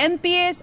MPAs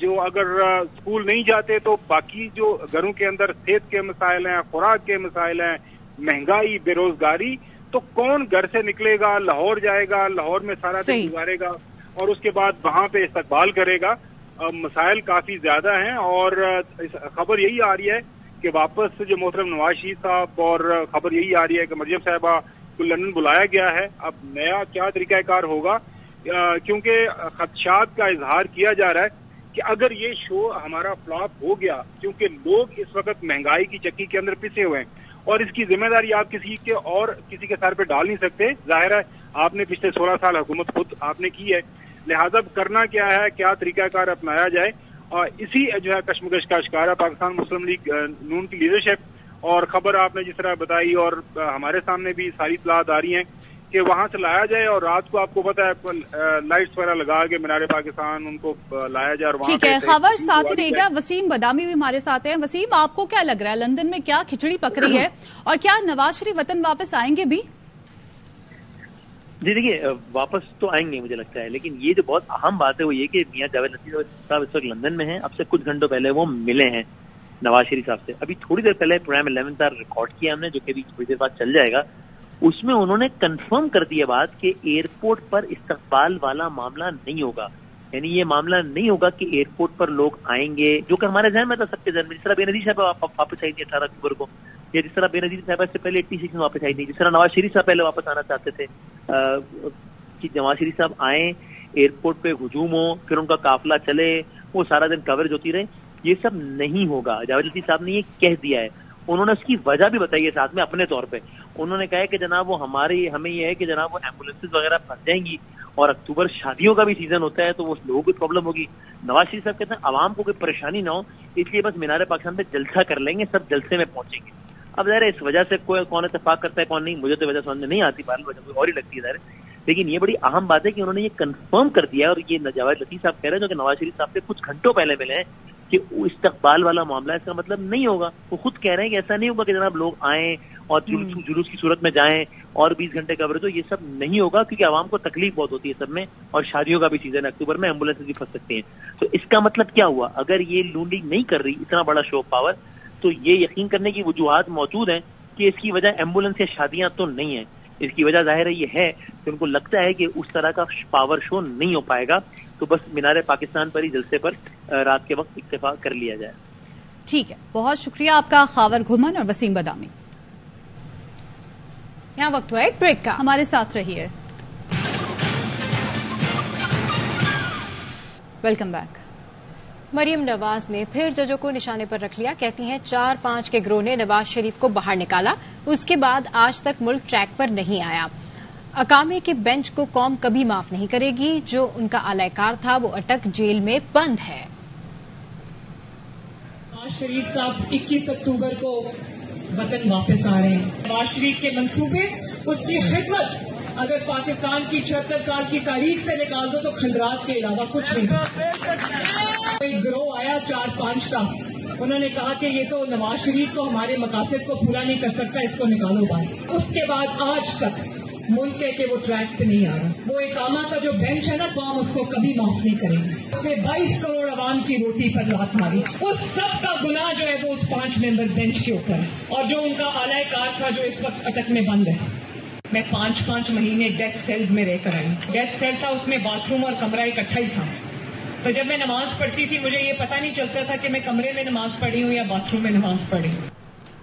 جو اگر school نہیں جاتے تو باقی جو گھروں کے اندر صحت کے مسائل ہیں، خوراک کے مسائل ہیں، مہنگائی، بے روزگاری، تو کون گھر سے نکلے گا، لاہور جائے گا، لاہور میں سارا دن گزارے گا اور اس کے بعد وہاں پہ استقبال کرے گا؟ مسائل کافی زیادہ ہیں اور خبر یہی آ رہی ہے کہ واپس جو محترم نواز شریف صاحب، اور خبر یہی آ رہی ہے کہ مریم صاحبہ کو لندن بلایا گیا ہے. اب نیا کیا طریقہ کار ہوگا، کیونکہ خدشات کا اظہار کیا جا رہا ہے کہ اگر یہ شو ہمارا فلاپ ہو گیا، کیونکہ لوگ اس وقت مہنگائی کی چکی کے اندر پسے ہوئے ہیں اور اس کی ذمہ داری آپ کسی کے سر پہ ڈال نہیں سکتے. ظاہر ہے آپ نے پچھلے 16 سال حکومت خود آپ نے کی ہے، لہذا کرنا کیا ہے، کیا طریقہ کار اپنایا جائے، اور اسی جو ہے کشمکش کا شکار ہے پاکستان مسلم لیگ نون کی لیڈرشپ. اور خبر آپ نے جس طرح بتائی اور ہمارے سامنے بھی ساری اطلاعات آ رہی ہیں کہ وہاں سے لایا جائے اور رات کو آپ کو پتا ہے لائٹس وغیرہ لگا کے مینار پاکستان ان کو لایا جائے اور وہاں ٹھیک ہے. خبر ساتھ ہی رہے گا. وسیم بدامی بھی ہمارے ساتھ ہیں. وسیم، آپ کو کیا لگ رہا ہے لندن میں کیا کھچڑی پک رہی ہے اور کیا نواز شریف وطن واپس آئیں گے بھی؟ جی دیکھیے، واپس تو آئیں گے مجھے لگتا ہے، لیکن یہ جو بہت اہم بات ہے وہ یہ کہ میاں جاوید لطیف صاحب اس وقت لندن میں ہیں. اب سے کچھ گھنٹوں پہلے وہ ملے ہیں نواز شریف صاحب سے. ابھی تھوڑی دیر پہلے پروگرام 11 آر ریکارڈ کیا ہم نے، جو کہ ابھی تھوڑی دیر بعد چل جائے گا. اس میں انہوں نے کنفرم کر دیا بات کہ ایئرپورٹ پر استقبال والا معاملہ نہیں ہوگا. یعنی یہ معاملہ نہیں ہوگا کہ ایئرپورٹ پر لوگ آئیں گے، جو کہ ہمارے ذہن میں تھا، سب کے ذہن میں. جس طرح بے نظیر صاحب واپس آئی تھی 18 اکتوبر کو، یا جس طرح بے نظیر صاحب سے پہلے 86 میں واپس آئی تھی، جس طرح نواز شریف صاحب پہلے واپس آنا چاہتے تھے کہ نواز شریف صاحب آئیں، ایئرپورٹ پہ ہجوم ہو، پھر ان کا قافلہ چلے، وہ سارا دن کوریج ہوتی رہے. یہ سب نہیں ہوگا. جاوید لطیف صاحب نے یہ کہہ دیا ہے. انہوں نے اس کی وجہ بھی بتائی ہے ساتھ میں اپنے طور پہ. انہوں نے کہا ہے کہ جناب وہ ہمیں یہ ہے کہ جناب وہ ایمبولینسز وغیرہ پھنس جائیں گی اور اکتوبر شادیوں کا بھی سیزن ہوتا ہے تو وہ لوگوں کو پرابلم ہوگی. نواز شریف صاحب کہتے ہیں عوام کو کوئی پریشانی نہ ہو، اس لیے بس مینار پاکستان پہ جلسہ کر لیں گے، سب جلسے میں پہنچیں گے. اب ظاہر ہے اس وجہ سے کون اتفاق کرتا ہے کون نہیں، مجھے تو وجہ سمجھ میں نہیں آتی، بہرحال وجہ کوئی اور ہی لگتی ہے ظاہر. لیکن یہ بڑی اہم بات ہے کہ انہوں نے یہ کنفرم کر دیا، اور یہ جاوید لطیف صاحب کہہ رہے ہیں جو کہ نواز شریف صاحب سے کچھ گھنٹوں پہلے ملے ہیں کہ استقبال والا معاملہ اس کا مطلب نہیں ہوگا. وہ خود کہہ رہے ہیں کہ ایسا نہیں ہوگا کہ جناب لوگ آئیں اور جلوس کی صورت میں جائیں اور 20 گھنٹے کوریج ہو. یہ سب نہیں ہوگا کیونکہ عوام کو تکلیف بہت ہوتی ہے سب میں، اور شادیوں کا بھی سیزن ہے اکتوبر میں، ایمبولینس بھی پھنس سکتی ہیں. تو اس کا مطلب کیا ہوا؟ اگر یہ نون لیگ نہیں کر رہی اتنا بڑا شو پاور، تو یہ یقین کرنے کی وجوہات موجود ہیں کہ اس کی وجہ ایمبولینس یا شادیاں تو نہیں ہیں. اس کی وجہ ظاہر ہے یہ ہے کہ ان کو لگتا ہے کہ اس طرح کا پاور شو نہیں ہو پائے گا، تو بس مینار پاکستان پر ہی جلسے پر رات کے وقت اتفاق کر لیا جائے. ٹھیک ہے، بہت شکریہ آپ کا خاور گھمن اور وسیم بدامی. یہاں وقت ہوا ایک بریک کا، ہمارے ساتھ رہیے. Welcome back. مریم نواز نے پھر ججوں کو نشانے پر رکھ لیا. کہتی ہیں 4-5 کے گروہ نے نواز شریف کو باہر نکالا، اس کے بعد آج تک ملک ٹریک پر نہیں آیا. اقامے کے بینچ کو قوم کبھی معاف نہیں کرے گی. جو ان کا اعلی کار تھا وہ اٹک جیل میں بند ہے. نواز شریف صاحب 21 اکتوبر کو وطن واپس آ رہے ہیں. نواز شریف کے منصوبے، اس کی خدمت اگر پاکستان کی 76 سال کی تاریخ سے نکال دو تو کھنڈرات کے علاوہ کچھ نہیں. ایک گروہ آیا 4-5 کا، انہوں نے کہا کہ یہ تو نواز شریف کو ہمارے مقاصد کو پورا نہیں کر سکتا، اس کو نکالو باہر. اس کے بعد آج تک ملک ہے کہ وہ ٹریک پہ نہیں آ رہا. وہ اقامہ کا جو بینچ ہے نا، قوم اس کو کبھی معاف نہیں کرے گی. اس نے 22 کروڑ عوام کی روٹی پر لات ماری. اس سب کا گناہ جو ہے وہ اس 5 ممبر بینچ کے اوپر ہے، اور جو ان کا اعلی کار تھا جو اس وقت اٹک میں بند ہے. میں 5 مہینے ڈیتھ سیلز میں رہ کر آئی. ڈیتھ سیل تھا، اس میں باتھ روم اور کمرہ اکٹھا ہی تھا. تو جب میں نماز پڑھتی تھی مجھے یہ پتہ نہیں چلتا تھا کہ میں کمرے میں نماز پڑھی ہوں یا باتھ روم میں نماز پڑھی ہوں.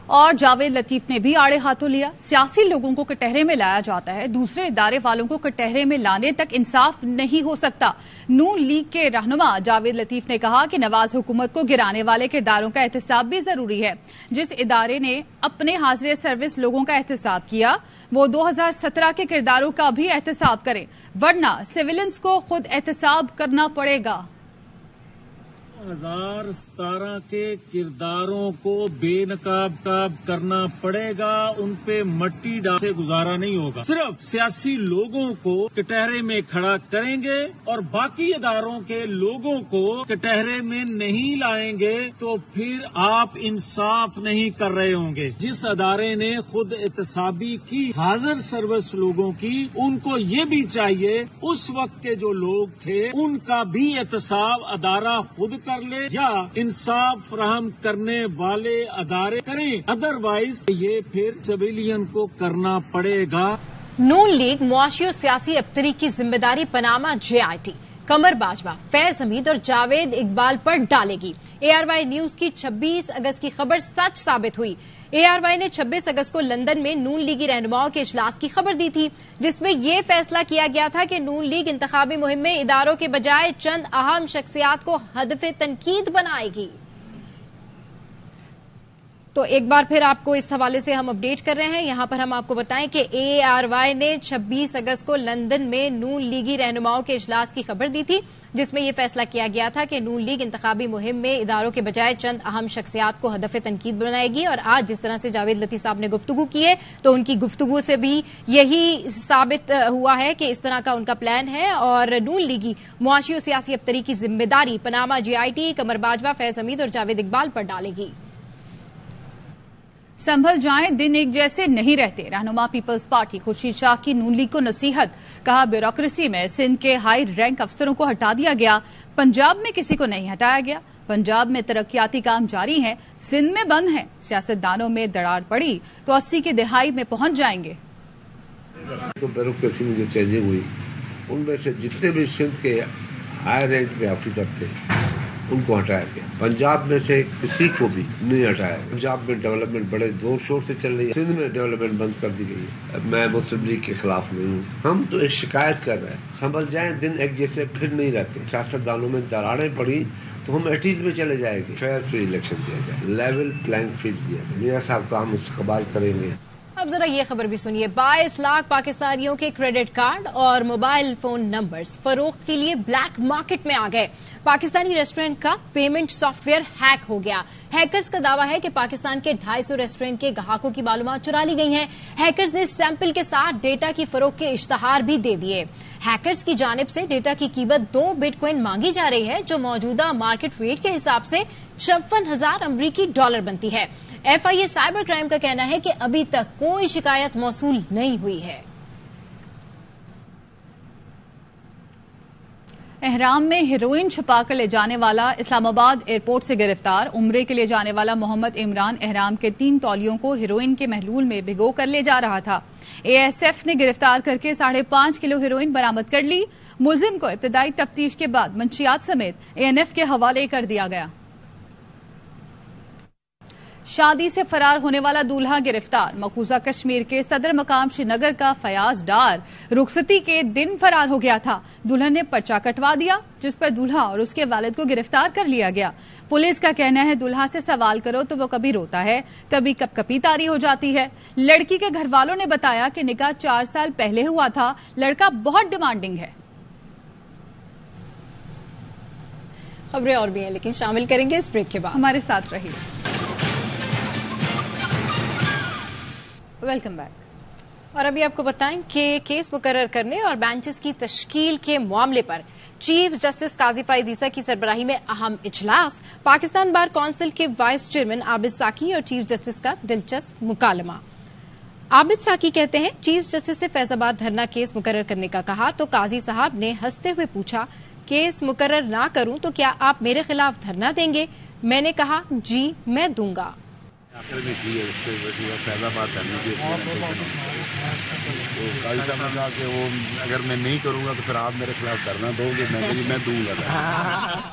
اور جاوید لطیف نے بھی آڑے ہاتھوں لیا. سیاسی لوگوں کو کٹہرے میں لایا جاتا ہے، دوسرے ادارے والوں کو کٹہرے میں لانے تک انصاف نہیں ہو سکتا. نون لیگ کے رہنما جاوید لطیف نے کہا کہ نواز حکومت کو گرانے والے کرداروں کا احتساب بھی ضروری ہے. جس ادارے نے اپنے حاضر سروس لوگوں کا احتساب کیا وہ 2017 کے کرداروں کا بھی احتساب کرے، ورنہ سویلنس کو خود احتساب کرنا پڑے گا. 2017 کے کرداروں کو بے نقاب کرنا پڑے گا، ان پہ مٹی ڈال سے گزارا نہیں ہوگا۔ صرف سیاسی لوگوں کو کٹہرے میں کھڑا کریں گے اور باقی اداروں کے لوگوں کو کٹہرے میں نہیں لائیں گے تو پھر آپ انصاف نہیں کر رہے ہوں گے۔ جس ادارے نے خود احتسابی کی حاضر سروس لوگوں کی، ان کو یہ بھی چاہیے اس وقت کے جو لوگ تھے ان کا بھی احتساب ادارہ خود کر لے یا انصاف فراہم کرنے والے ادارے کریں، ادروائز یہ پھر سویلین کو کرنا پڑے گا۔ نون لیگ معاشی و سیاسی ابتری کی ذمہ داری پاناما JIT قمر باجوہ، فیض حمید اور جاوید اقبال پر ڈالے گی۔ ARY نیوز کی 26 اگست کی خبر سچ ثابت ہوئی۔ ARY نے 26 اگست کو لندن میں نون لیگی رہنماؤں کے اجلاس کی خبر دی تھی، جس میں یہ فیصلہ کیا گیا تھا کہ نون لیگ انتخابی مہم میں اداروں کے بجائے چند اہم شخصیات کو ہدف تنقید بنائے گی۔ تو ایک بار پھر آپ کو اس حوالے سے ہم اپڈیٹ کر رہے ہیں۔ یہاں پر ہم آپ کو بتائیں کہ ARY نے 26 اگست کو لندن میں نون لیگی رہنماؤں کے اجلاس کی خبر دی تھی، جس میں یہ فیصلہ کیا گیا تھا کہ نون لیگ انتخابی مہم میں اداروں کے بجائے چند اہم شخصیات کو ہدف تنقید بنائے گی۔ اور آج جس طرح سے جاوید لطیف صاحب نے گفتگو کی ہے تو ان کی گفتگو سے بھی یہی ثابت ہوا ہے کہ اس طرح کا ان کا پلان ہے، اور نون لیگی معاشی و سیاسی ابتری کی ذمہ داری پاناما JIT قمر باجوہ، فیض حمید اور جاوید اقبال پر ڈالے گی۔ سنبھل جائیں، دن ایک جیسے نہیں رہتے، رہنما پیپلز پارٹی خورشید شاہ کی نون لیگ کو نصیحت۔ کہا بیوروکریسی میں سندھ کے ہائی رینک افسروں کو ہٹا دیا گیا، پنجاب میں کسی کو نہیں ہٹایا گیا۔ پنجاب میں ترقیاتی کام جاری ہیں، سندھ میں بند ہیں۔ سیاستدانوں میں دراڑ پڑی تو 80 کی دہائی میں پہنچ جائیں گے۔ تو بیوروکریسی میں جو چینجنگ ہوئی ان میں سے جتنے بھی سندھ کے ہائی رینک پہ آفیسر تھے ان کو ہٹایا گیا۔ پنجاب میں سے کسی کو بھی نہیں ہٹایا۔ پنجاب میں ڈیولپمنٹ بڑے زور شور سے چل رہی ہے، سندھ میں ڈیولپمنٹ بند کر دی گئی ہے۔ میں مسلم لیگ کے خلاف نہیں ہوں، ہم تو ایک شکایت کر رہے ہیں۔ سنبھل جائیں، دن ایک جیسے پھر نہیں رہتے۔ سیاستدانوں میں دراڑیں پڑی تو ہم 80 میں چلے جائیں گے۔ فیئر فری الیکشن دیا جائے، لیول پلینگ فیلڈ دیا جائے۔ میاں صاحب کا ہم استقبال کریں گے۔ اب ذرا یہ خبر بھی سنیے، 22 لاکھ پاکستانیوں کے کریڈٹ کارڈ اور موبائل فون نمبرز فروخت کے لیے بلیک مارکیٹ میں آ گئے۔ پاکستانی ریسٹورینٹ کا پیمنٹ سافٹ ویئر ہیک ہو گیا۔ ہیکرز کا دعویٰ ہے کہ پاکستان کے 250 ریسٹورینٹ کے گاہکوں کی معلومات چرا لی گئی ہیں۔ ہیکرز نے سیمپل کے ساتھ ڈیٹا کی فروخت کے اشتہار بھی دے دیے۔ ہیکرز کی جانب سے ڈیٹا کی قیمت 2 بٹ کوائن مانگی جا رہی ہے، جو موجودہ مارکیٹ ریٹ کے حساب سے 56,000 امریکی ڈالر بنتی ہے۔ FIA سائبر کرائم کا کہنا ہے کہ ابھی تک کوئی شکایت موصول نہیں ہوئی ہے۔ احرام میں ہیروئن چھپا کر لے جانے والا اسلام آباد ایئرپورٹ سے گرفتار۔ عمرے کے لیے جانے والا محمد عمران احرام کے 3 تولیوں کو ہیروئن کے محلول میں بھگو کر لے جا رہا تھا۔ ASF نے گرفتار کر کے 5.5 کلو ہیروئن برآمد کر لی۔ ملزم کو ابتدائی تفتیش کے بعد منشیات سمیت ANF کے حوالے کر دیا گیا۔ شادی سے فرار ہونے والا دولہا گرفتار۔ مقبوضہ کشمیر کے صدر مقام شری نگر کا فیاض ڈار رخصتی کے دن فرار ہو گیا تھا۔ دلہن نے پرچہ کٹوا دیا، جس پر دولہا اور اس کے والد کو گرفتار کر لیا گیا۔ پولیس کا کہنا ہے دولہا سے سوال کرو تو وہ کبھی روتا ہے، کبھی کپ کپی طاری ہو جاتی ہے۔ لڑکی کے گھر والوں نے بتایا کہ نکاح 4 سال پہلے ہوا تھا، لڑکا بہت ڈیمانڈنگ ہے۔ خبریں اور بھی ہیں لیکن شامل کریں گے اس بریک کے بعد، ہمارے ساتھ رہیے۔ Welcome back. اور ابھی آپ کو بتائیں کہ کیس مقرر کرنے اور بینچز کی تشکیل کے معاملے پر چیف جسٹس قاضی فائز عیسیٰ کی سربراہی میں اہم اجلاس۔ پاکستان بار کونسل کے وائس چیئرمین عابد ساکی اور چیف جسٹس کا دلچسپ مکالمہ۔ عابد ساکی کہتے ہیں چیف جسٹس سے فیض آباد دھرنا کیس مقرر کرنے کا کہا تو قاضی صاحب نے ہنستے ہوئے پوچھا کیس مقرر نہ کروں تو کیا آپ میرے خلاف دھرنا دیں گے؟ میں نے کہا جی میں دوں گا۔ آخر میں کی ہے اس پہ فیض آباد کرنے کی تو قاضی صاحب نے کہا کہ وہ اگر میں نہیں کروں گا تو پھر آپ میرے خلاف دھرنا دو گے؟ میں کہ میں دوں گا۔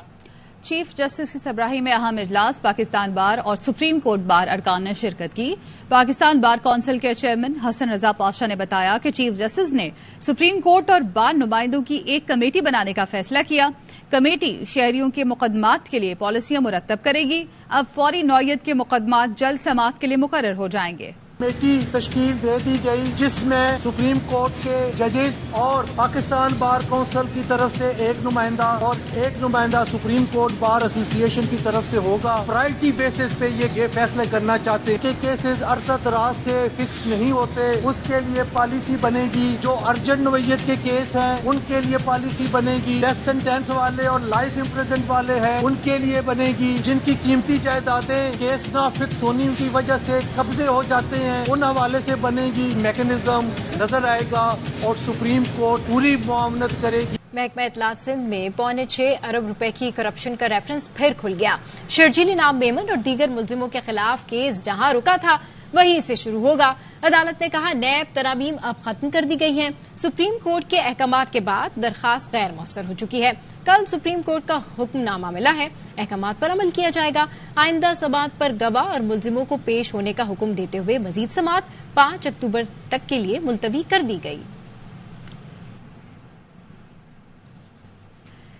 چیف جسٹس کی سربراہی میں اہم اجلاس۔ پاکستان بار اور سپریم کورٹ بار ارکان نے شرکت کی۔ پاکستان بار کونسل کے چیئرمین حسن رضا پاشا نے بتایا کہ چیف جسٹس نے سپریم کورٹ اور بار نمائندوں کی ایک کمیٹی بنانے کا فیصلہ کیا۔ کمیٹی شہریوں کے مقدمات کے لیے پالیسیاں مرتب کرے گی۔ اب فوری نوعیت کے مقدمات جلد سماعت کے لیے مقرر ہو جائیں گے۔ کمیٹی تشکیل دے دی گئی جس میں سپریم کورٹ کے ججز اور پاکستان بار کونسل کی طرف سے ایک نمائندہ اور ایک نمائندہ سپریم کورٹ بار ایسوسی ایشن کی طرف سے ہوگا. پرائرٹی بیسس پہ یہ فیصلے کرنا چاہتے ہیں کہ کیسز عرصہ دراز سے فکس نہیں ہوتے, اس کے لیے پالیسی بنے گی. جو ارجنٹ نوعیت کے کیس ہیں ان کے لیے پالیسی بنے گی. ڈیتھ سینٹینس والے اور لائف امپریزنٹ والے ہیں ان کے لیے بنے گی. جن کی قیمتی جائیدادیں کیس نہ فکس ہونے کی وجہ سے قبضے ہو جاتے ہیں ان حوالے سے بنے گی. میکینزم نظر آئے گا اور سپریم کورٹ پوری معاونت کرے گی. محکمہ اطلاعات سندھ میں 6.25 ارب روپے کی کرپشن کا ریفرنس پھر کھل گیا. شرجیل انعام میمن اور دیگر ملزموں کے خلاف کیس جہاں رکا تھا وہیں سے شروع ہوگا. عدالت نے کہا نیب ترامیم اب ختم کر دی گئی ہیں. سپریم کورٹ کے احکامات کے بعد درخواست غیر مؤثر ہو چکی ہے. کل سپریم کورٹ کا حکم نامہ ملا ہے, احکامات پر عمل کیا جائے گا. آئندہ سماعت پر گواہ اور ملزموں کو پیش ہونے کا حکم دیتے ہوئے مزید سماعت 5 اکتوبر تک کے لیے ملتوی کر دی گئی.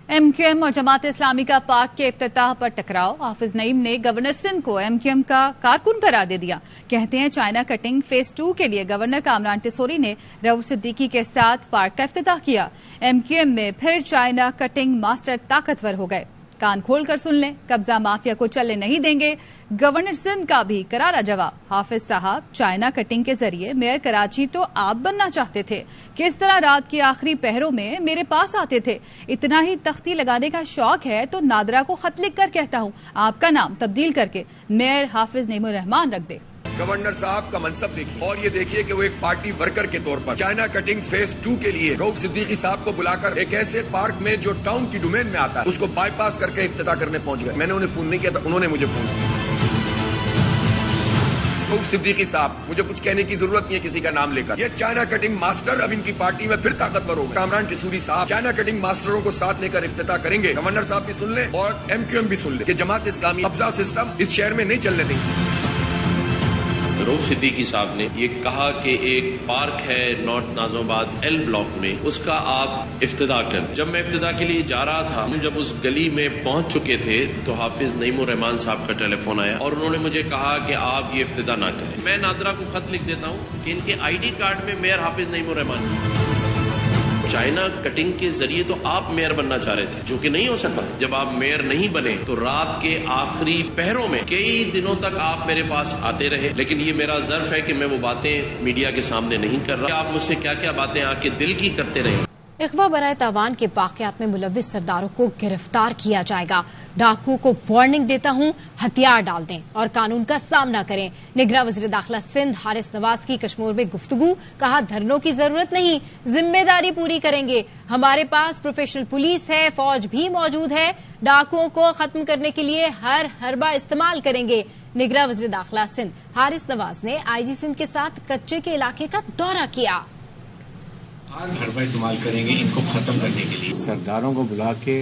ایم کیو ایم اور جماعت اسلامی کا پارک کے افتتاح پر ٹکراؤ. حافظ نعیم نے گورنر سندھ کو ایم کیو ایم کا کارکن قرار دے دیا. کہتے ہیں چائنا کٹنگ فیز 2 کے لیے گورنر کامران ٹیسوری نے رؤوف صدیقی کے ساتھ پارک کا افتتاح کیا. ایم کیو ایم میں پھر چائنا کٹنگ ماسٹر طاقتور ہو گئے. کان کھول کر سن لیں, قبضہ مافیا کو چلنے نہیں دیں گے. گورنر سندھ کا بھی کرارا جواب. حافظ صاحب چائنا کٹنگ کے ذریعے میئر کراچی تو آپ بننا چاہتے تھے. کس طرح رات کے آخری پہروں میں میرے پاس آتے تھے. اتنا ہی تختی لگانے کا شوق ہے تو نادرا کو خط لکھ کر کہتا ہوں آپ کا نام تبدیل کر کے میئر حافظ نعیم الرحمان رکھ دے. گورنر صاحب کا منصب دیکھیے اور یہ دیکھیے کہ وہ ایک پارٹی ورکر کے طور پر چائنا کٹنگ فیز 2 کے لیے رؤوف صدیقی صاحب کو بلا کر ایک ایسے پارک میں جو ٹاؤن کی ڈومین میں آتا ہے اس کو بائی پاس کر کے افتتاح کرنے پہنچ گئے. میں نے انہیں فون نہیں کیا تھا, انہوں نے مجھے فون کیا. رؤوف صدیقی صاحب, مجھے کچھ کہنے کی ضرورت نہیں ہے کسی کا نام لے کر. یہ چائنا کٹنگ ماسٹر اب ان کی پارٹی میں پھر طاقتور ہو. کامران ٹیسوری صاحب چائنا کٹنگ ماسٹروں کو ساتھ لے کر افتتاح کریں گے. گورنر صاحب بھی سن لیں اور ایم کیو ایم بھی سن لیں کہ جماعت اسلامی قبضہ سسٹم اس شہر میں نہیں چلنے دیں گے. رؤوف صدیقی صاحب نے یہ کہا کہ ایک پارک ہے نارتھ نازم آباد ایل بلاک میں, اس کا آپ افتتاح کریں. جب میں افتتاح کے لیے جا رہا تھا, جب اس گلی میں پہنچ چکے تھے تو حافظ نعیم الرحمان صاحب کا ٹیلی فون آیا اور انہوں نے مجھے کہا کہ آپ یہ افتتاح نہ کریں. میں نادرا کو خط لکھ دیتا ہوں کہ ان کے آئی ڈی کارڈ میں میئر حافظ نعیم الرحمان. چائنا کٹنگ کے ذریعے تو آپ میئر بننا چاہ رہے تھے جو کہ نہیں ہو سکا. جب آپ میئر نہیں بنے تو رات کے آخری پہروں میں کئی دنوں تک آپ میرے پاس آتے رہے. لیکن یہ میرا ظرف ہے کہ میں وہ باتیں میڈیا کے سامنے نہیں کر رہا. آپ مجھ سے کیا کیا باتیں آ کے دل کی کرتے رہے. اغوا برائے تاوان کے واقعات میں ملوث سرداروں کو گرفتار کیا جائے گا. ڈاکو کو وارننگ دیتا ہوں, ہتھیار ڈال دیں اور قانون کا سامنا کریں. نگراں وزیر داخلہ سندھ حارث نواز کی کشمور میں گفتگو. کہا دھرنوں کی ضرورت نہیں, ذمہ داری پوری کریں گے. ہمارے پاس پروفیشنل پولیس ہے, فوج بھی موجود ہے. ڈاکوؤں کو ختم کرنے کے لیے ہر حربہ استعمال کریں گے. نگراں وزیر داخلہ سندھ حارث نواز نے آئی جی سندھ کے ساتھ کچے کے علاقے کا دورہ کیا. ہر حربہ استعمال کریں گے ان کو ختم کرنے کے لیے. سرداروں کو بلا کے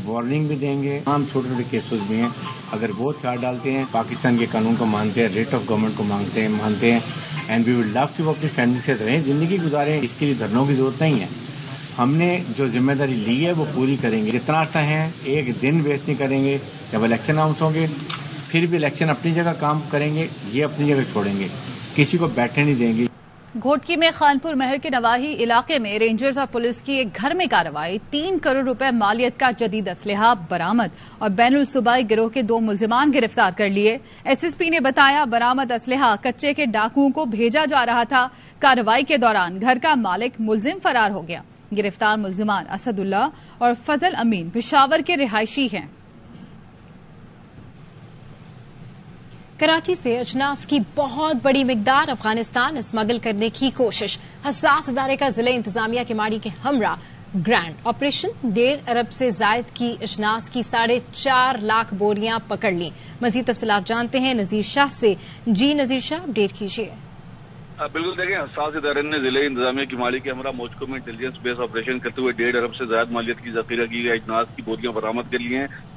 وارننگ بھی دیں گے. عام چھوٹے چھوٹے کیسز بھی ہیں, اگر وہ ہتھیار ڈالتے ہیں, پاکستان کے قانون کو مانتے ہیں, ریٹ آف گورنمنٹ کو مانتے ہیں اینڈ وی ول لو کہ وہ اپنی فیملی سے رہیں, زندگی گزاریں. اس کے لیے دھرنوں کی ضرورت نہیں ہے. ہم نے جو ذمہ داری لی ہے وہ پوری کریں گے. جتنا عرصہ ہے ایک دن ویسٹ نہیں کریں گے. جب الیکشن اناؤنس ہوں گے پھر بھی الیکشن اپنی جگہ کام کریں گے, یہ اپنی جگہ چھوڑیں گے, کسی کو بیٹھنے نہیں دیں گے. گھوٹکی میں خانپور محل کے نواحی علاقے میں رینجرز اور پولیس کی ایک گھر میں کارروائی. 3 کروڑ روپے مالیت کا جدید اسلحہ برآمد اور بین الصوبائی گروہ کے 2 ملزمان گرفتار کر لیے. ایس ایس پی نے بتایا برآمد اسلحہ کچے کے ڈاکوؤں کو بھیجا جا رہا تھا. کارروائی کے دوران گھر کا مالک ملزم فرار ہو گیا. گرفتار ملزمان اسد اللہ اور فضل امین پشاور کے رہائشی ہیں. کراچی سے اجناس کی بہت بڑی مقدار افغانستان اسمگل کرنے کی کوشش. حساس ادارے کا ضلع انتظامیہ کے ماڑی کے ہمراہ گرینڈ آپریشن. 1.5 ارب سے زائد کی اجناس کی 4.5 لاکھ بوریاں پکڑ لیں. مزید تفصیلات جانتے ہیں نذیر شاہ سے. جی نذیر شاہ, اپڈیٹ کیجیے. بالکل دیکھیں, حساس ادارے نے ضلع انتظامیہ کی ماڑی کے ہمراہ موجکو میں انٹیلیجنس بیس آپریشن کرتے ہوئے 1.5 ارب سے زائد مالیت کی ذخیرہ کی گئی اجناس کی بوریاں برآمد کر لی ہیں.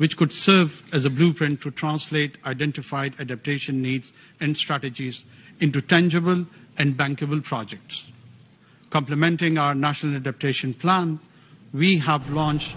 which could serve as a blueprint to translate identified adaptation needs and strategies into tangible and bankable projects. Complementing our national adaptation plan, we have launched.